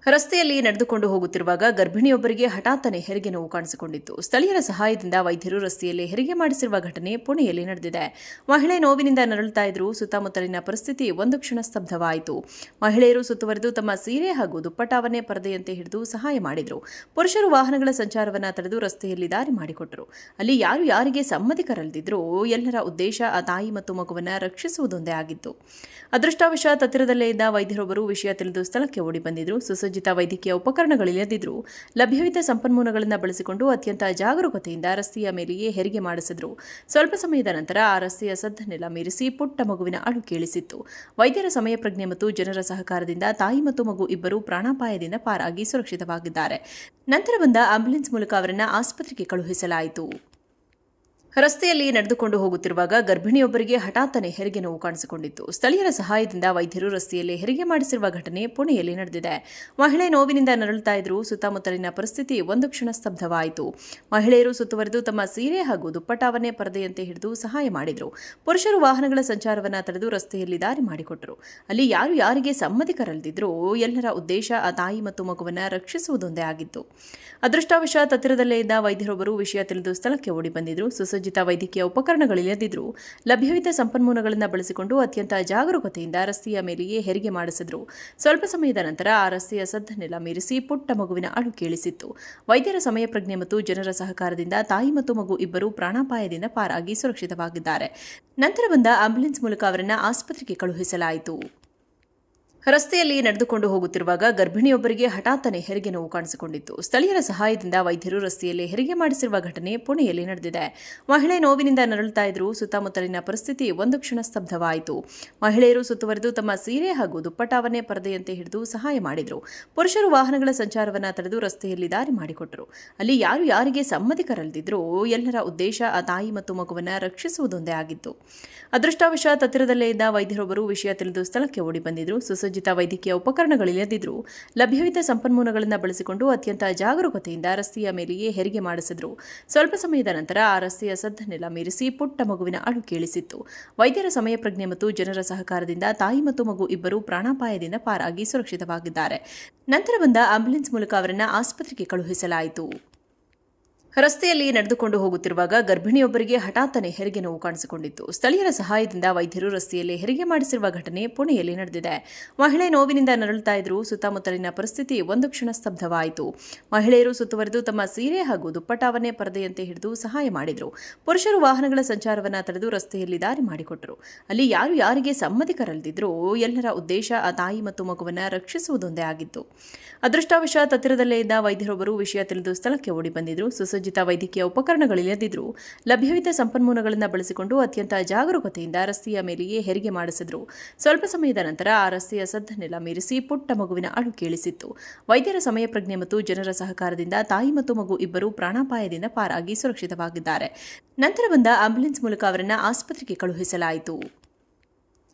ರಸ್ತೆಯಲ್ಲಿ ನಡೆದುಕೊಂಡು ಹೋಗುತ್ತಿರುವಾಗ ಗರ್ಭಿಣಿಯೊಬ್ಬರಿಗೆ ಹಠಾತ್ತನೆ ಹೆರಿಗೆ ನೋವು ಕಾಣಿಸಿಕೊಂಡಿತ್ತು. ಸ್ಥಳೀಯರ ಸಹಾಯದಿಂದ ವೈದ್ಯರು ರಸ್ತೆಯಲ್ಲಿ ಹೆರಿಗೆ ಮಾಡಿಸಿರುವ ಘಟನೆ ಪುಣೆಯಲ್ಲಿ ನಡೆದಿದೆ. ಮಹಿಳೆ ನೋವಿನಿಂದ ನರಳುತ್ತಾ ಇದ್ದರೂ ಸುತ್ತಮುತ್ತಲಿನ ಪರಿಸ್ಥಿತಿ ಒಂದು ಕ್ಷಣ ಸ್ತಬ್ಧವಾಯಿತು. ಮಹಿಳೆಯರು ಸುತ್ತುವರೆದು ತಮ್ಮ ಸೀರೆ ಹಾಗೂ ದುಪ್ಪಟ್ಟಾವನ್ನೇ ಪರದೆಯಂತೆ ಹಿಡಿದು ಸಹಾಯ ಮಾಡಿದರು. ಪುರುಷರು ವಾಹನಗಳ ಸಂಚಾರವನ್ನು ತಡೆದು ರಸ್ತೆಯಲ್ಲಿ ದಾರಿ ಮಾಡಿಕೊಟ್ಟರು. ಅಲ್ಲಿ ಯಾರು ಯಾರಿಗೆ ಸಮ್ಮತಿಕರಲ್ದಿದ್ರೂ ಎಲ್ಲರ ಉದ್ದೇಶ ಆ ತಾಯಿ ಮತ್ತು ಮಗುವನ್ನು ರಕ್ಷಿಸುವುದೊಂದೇ ಆಗಿತ್ತು. ಅದೃಷ್ಟವಶಾತ್ ಹತ್ತಿರದಲ್ಲೇ ಇದ್ದ ವೈದ್ಯರೊಬ್ಬರು ವಿಷಯ ತಿಳಿದು ಸ್ಥಳಕ್ಕೆ ಓಡಿ ಬಂದಿದ್ರು. ಸುಸಜ್ಜಿತ ವೈದ್ಯಕೀಯ ಉಪಕರಣಗಳಿಲ್ಲದಿದ್ದರೂ ಲಭ್ಯವಿದ್ದ ಸಂಪನ್ಮೂಲಗಳನ್ನು ಬಳಸಿಕೊಂಡು ಅತ್ಯಂತ ಜಾಗರೂಕತೆಯಿಂದ ರಸ್ತೆಯ ಮೇಲೆಯೇ ಹೆರಿಗೆ ಮಾಡಿಸಿದ್ರು. ಸ್ವಲ್ಪ ಸಮಯದ ನಂತರ ಆ ರಸ್ತೆಯ ಸದ್ದನ್ನೆಲ್ಲ ಮೀರಿಸಿ ಪುಟ್ಟ ಮಗುವಿನ ಅಳು ಕೇಳಿಸಿತ್ತು. ವೈದ್ಯರ ಸಮಯ ಪ್ರಜ್ಞೆ ಮತ್ತು ಜನರ ಸಹಕಾರದಿಂದ ತಾಯಿ ಮತ್ತು ಮಗು ಇಬ್ಬರು ಪ್ರಾಣಾಪಾಯದಿಂದ ಪಾರಾಗಿ ಸುರಕ್ಷಿತವಾಗಿದ್ದಾರೆ. ನಂತರ ಬಂದ ಆಂಬ್ಯುಲೆನ್ಸ್ ಮೂಲಕ ಅವರನ್ನು ಆಸ್ಪತ್ರೆಗೆ ಕಳುಹಿಸಲಾಯಿತು. ರಸ್ತೆಯಲ್ಲಿ ನಡೆದುಕೊಂಡು ಹೋಗುತ್ತಿರುವಾಗ ಗರ್ಭಿಣಿಯೊಬ್ಬರಿಗೆ ಹಠಾತ್ತನೆ ಹೆರಿಗೆ ನೋವು ಕಾಣಿಸಿಕೊಂಡಿತ್ತು. ಸ್ಥಳೀಯರ ಸಹಾಯದಿಂದ ವೈದ್ಯರು ರಸ್ತೆಯಲ್ಲಿ ಹೆರಿಗೆ ಮಾಡಿಸಿರುವ ಘಟನೆ ಪುಣೆಯಲ್ಲಿ ನಡೆದಿದೆ. ಮಹಿಳೆ ನೋವಿನಿಂದ ನರಳುತ್ತಾ ಇದ್ದರೂ ಸುತ್ತಮುತ್ತಲಿನ ಪರಿಸ್ಥಿತಿ ಒಂದು ಕ್ಷಣ ಸ್ತಬ್ಧವಾಯಿತು. ಮಹಿಳೆಯರು ಸುತ್ತುವರೆದು ತಮ್ಮ ಸೀರೆ ಹಾಗೂ ದುಪ್ಪಟ್ಟಾವನ್ನೇ ಪರದೆಯಂತೆ ಹಿಡಿದು ಸಹಾಯ ಮಾಡಿದರು. ಪುರುಷರು ವಾಹನಗಳ ಸಂಚಾರವನ್ನು ತಡೆದು ರಸ್ತೆಯಲ್ಲಿ ದಾರಿ ಮಾಡಿಕೊಟ್ಟರು. ಅಲ್ಲಿ ಯಾರು ಯಾರಿಗೆ ಸಮ್ಮತಿಕರಲ್ದಿದ್ರೂ ಎಲ್ಲರ ಉದ್ದೇಶ ಆ ತಾಯಿ ಮತ್ತು ಮಗುವನ್ನು ರಕ್ಷಿಸುವುದೊಂದೇ ಆಗಿತ್ತು. ಅದೃಷ್ಟವಶಾತ್ ಹತ್ತಿರದಲ್ಲೇ ಇದ್ದ ವೈದ್ಯರೊಬ್ಬರು ವಿಷಯ ತಿಳಿದು ಸ್ಥಳಕ್ಕೆ ಓಡಿ ಬಂದಿದ್ರು. ಸುಸಜ್ಜಿತ ವೈದ್ಯಕೀಯ ಉಪಕರಣಗಳಿಲ್ಲದಿದ್ದರೂ ಲಭ್ಯವಿದ್ದ ಸಂಪನ್ಮೂಲಗಳನ್ನು ಬಳಸಿಕೊಂಡು ಅತ್ಯಂತ ಜಾಗರೂಕತೆಯಿಂದ ರಸ್ತೆಯ ಮೇಲೆಯೇ ಹೆರಿಗೆ ಮಾಡಿಸಿದ್ರು. ಸ್ವಲ್ಪ ಸಮಯದ ನಂತರ ಆ ರಸ್ತೆಯ ಸದ್ದನ್ನೆಲ್ಲ ಮೀರಿಸಿ ಪುಟ್ಟ ಮಗುವಿನ ಅಳು ಕೇಳಿಸಿತ್ತು. ವೈದ್ಯರ ಸಮಯ ಪ್ರಜ್ಞೆ ಮತ್ತು ಜನರ ಸಹಕಾರದಿಂದ ತಾಯಿ ಮತ್ತು ಮಗು ಇಬ್ಬರು ಪ್ರಾಣಾಪಾಯದಿಂದ ಪಾರಾಗಿ ಸುರಕ್ಷಿತವಾಗಿದ್ದಾರೆ. ನಂತರ ಬಂದ ಆಂಬ್ಯುಲೆನ್ಸ್ ಮೂಲಕ ಅವರನ್ನು ಆಸ್ಪತ್ರೆಗೆ ಕಳುಹಿಸಲಾಯಿತು. ರಸ್ತೆಯಲ್ಲಿ ನಡೆದುಕೊಂಡು ಹೋಗುತ್ತಿರುವಾಗ ಗರ್ಭಿಣಿಯೊಬ್ಬರಿಗೆ ಹಠಾತ್ತನೆ ಹೆರಿಗೆ ನೋವು ಕಾಣಿಸಿಕೊಂಡಿತ್ತು. ಸ್ಥಳೀಯರ ಸಹಾಯದಿಂದ ವೈದ್ಯರು ರಸ್ತೆಯಲ್ಲಿ ಹೆರಿಗೆ ಮಾಡಿಸಿರುವ ಘಟನೆ ಪುಣೆಯಲ್ಲಿ ನಡೆದಿದೆ. ಮಹಿಳೆ ನೋವಿನಿಂದ ನರಳುತ್ತಾ ಇದ್ದರೂ ಸುತ್ತಮುತ್ತಲಿನ ಪರಿಸ್ಥಿತಿ ಒಂದು ಕ್ಷಣ ಸ್ತಬ್ಧವಾಯಿತು. ಮಹಿಳೆಯರು ಸುತ್ತುವರೆದು ತಮ್ಮ ಸೀರೆ ಹಾಗೂ ದುಪ್ಪಟ್ಟಾವನ್ನೇ ಪರದೆಯಂತೆ ಹಿಡಿದು ಸಹಾಯ ಮಾಡಿದರು. ಪುರುಷರು ವಾಹನಗಳ ಸಂಚಾರವನ್ನು ತಡೆದು ರಸ್ತೆಯಲ್ಲಿ ದಾರಿ ಮಾಡಿಕೊಟ್ಟರು. ಅಲ್ಲಿ ಯಾರು ಯಾರಿಗೆ ಸಮ್ಮತಿಕರಲ್ದಿದ್ರೂ ಎಲ್ಲರ ಉದ್ದೇಶ ಆ ತಾಯಿ ಮತ್ತು ಮಗುವನ್ನು ರಕ್ಷಿಸುವುದೊಂದೇ ಆಗಿತ್ತು. ಅದೃಷ್ಟವಶಾತ್ ಹತ್ತಿರದಲ್ಲೇ ಇದ್ದ ವೈದ್ಯರೊಬ್ಬರು ವಿಷಯ ತಿಳಿದು ಸ್ಥಳಕ್ಕೆ ಓಡಿ ಬಂದಿದ್ರು. ಸುಸಜ್ಜಿತ ವೈದ್ಯಕೀಯ ಉಪಕರಣಗಳಿಲ್ಲದಿದ್ದರೂ ಲಭ್ಯವಿದ್ದ ಸಂಪನ್ಮೂಲಗಳನ್ನು ಬಳಸಿಕೊಂಡು ಅತ್ಯಂತ ಜಾಗರೂಕತೆಯಿಂದ ರಸ್ತೆಯ ಮೇಲೆಯೇ ಹೆರಿಗೆ ಮಾಡಿಸಿದ್ರು. ಸ್ವಲ್ಪ ಸಮಯದ ನಂತರ ಆ ರಸ್ತೆಯ ಸದ್ದನ್ನೆಲ್ಲ ಮೀರಿಸಿ ಪುಟ್ಟ ಮಗುವಿನ ಅಳು ಕೇಳಿಸಿತ್ತು. ವೈದ್ಯರ ಸಮಯ ಪ್ರಜ್ಞೆ ಮತ್ತು ಜನರ ಸಹಕಾರದಿಂದ ತಾಯಿ ಮತ್ತು ಮಗು ಇಬ್ಬರು ಪ್ರಾಣಾಪಾಯದಿಂದ ಪಾರಾಗಿ ಸುರಕ್ಷಿತವಾಗಿದ್ದಾರೆ. ನಂತರ ಬಂದ ಆಂಬ್ಯುಲೆನ್ಸ್ ಮೂಲಕ ಅವರನ್ನು ಆಸ್ಪತ್ರೆಗೆ ಕಳುಹಿಸಲಾಯಿತು. ರಸ್ತೆಯಲ್ಲಿ ನಡೆದುಕೊಂಡು ಹೋಗುತ್ತಿರುವಾಗ ಗರ್ಭಿಣಿಯೊಬ್ಬರಿಗೆ ಹಠಾತ್ತನೆ ಹೆರಿಗೆ ನೋವು ಕಾಣಿಸಿಕೊಂಡಿತ್ತು. ಸ್ಥಳೀಯರ ಸಹಾಯದಿಂದ ವೈದ್ಯರು ರಸ್ತೆಯಲ್ಲಿ ಹೆರಿಗೆ ಮಾಡಿಸಿರುವ ಘಟನೆ ಪುಣೆಯಲ್ಲಿ ನಡೆದಿದೆ. ಮಹಿಳೆ ನೋವಿನಿಂದ ನರಳುತ್ತಾ ಇದ್ದರೂ ಸುತ್ತಮುತ್ತಲಿನ ಪರಿಸ್ಥಿತಿ ಒಂದು ಕ್ಷಣ ಸ್ತಬ್ಧವಾಯಿತು. ಮಹಿಳೆಯರು ಸುತ್ತುವರೆದು ತಮ್ಮ ಸೀರೆ ಹಾಗೂ ದುಪ್ಪಟ್ಟಾವನ್ನೇ ಪರದೆಯಂತೆ ಹಿಡಿದು ಸಹಾಯ ಮಾಡಿದರು. ಪುರುಷರು ವಾಹನಗಳ ಸಂಚಾರವನ್ನು ತಡೆದು ರಸ್ತೆಯಲ್ಲಿ ದಾರಿ ಮಾಡಿಕೊಟ್ಟರು. ಅಲ್ಲಿ ಯಾರು ಯಾರಿಗೆ ಸಮ್ಮತಿಕರಲ್ದಿದ್ರೂ ಎಲ್ಲರ ಉದ್ದೇಶ ಆ ತಾಯಿ ಮತ್ತು ಮಗುವನ್ನು ರಕ್ಷಿಸುವುದೊಂದೇ ಆಗಿತ್ತು. ಅದೃಷ್ಟವಶಾತ್ ಹತ್ತಿರದಲ್ಲೇ ಇದ್ದ ವೈದ್ಯರೊಬ್ಬರು ವಿಷಯ ತಿಳಿದು ಸ್ಥಳಕ್ಕೆ ಓಡಿ ಬಂದಿದ್ರು. ಸುಸಜ್ಜಿತ ವೈದ್ಯಕೀಯ ಉಪಕರಣಗಳಿಲ್ಲದಿದ್ದರೂ ಲಭ್ಯವಿದ್ದ ಸಂಪನ್ಮೂಲಗಳನ್ನು ಬಳಸಿಕೊಂಡು ಅತ್ಯಂತ ಜಾಗರೂಕತೆಯಿಂದ ರಸ್ತೆಯ ಮೇಲೆಯೇ ಹೆರಿಗೆ ಮಾಡಿಸಿದ್ರು. ಸ್ವಲ್ಪ ಸಮಯದ ನಂತರ ಆ ರಸ್ತೆಯ ಸದ್ದನ್ನೆಲ್ಲ ಮೀರಿಸಿ ಪುಟ್ಟ ಮಗುವಿನ ಅಳು ಕೇಳಿಸಿತ್ತು. ವೈದ್ಯರ ಸಮಯ ಪ್ರಜ್ಞೆ ಮತ್ತು ಜನರ ಸಹಕಾರದಿಂದ ತಾಯಿ ಮತ್ತು ಮಗು ಇಬ್ಬರು ಪ್ರಾಣಾಪಾಯದಿಂದ ಪಾರಾಗಿ ಸುರಕ್ಷಿತವಾಗಿದ್ದಾರೆ. ನಂತರ ಬಂದ ಆಂಬ್ಯುಲೆನ್ಸ್ ಮೂಲಕ ಅವರನ್ನು ಆಸ್ಪತ್ರೆಗೆ ಕಳುಹಿಸಲಾಯಿತು.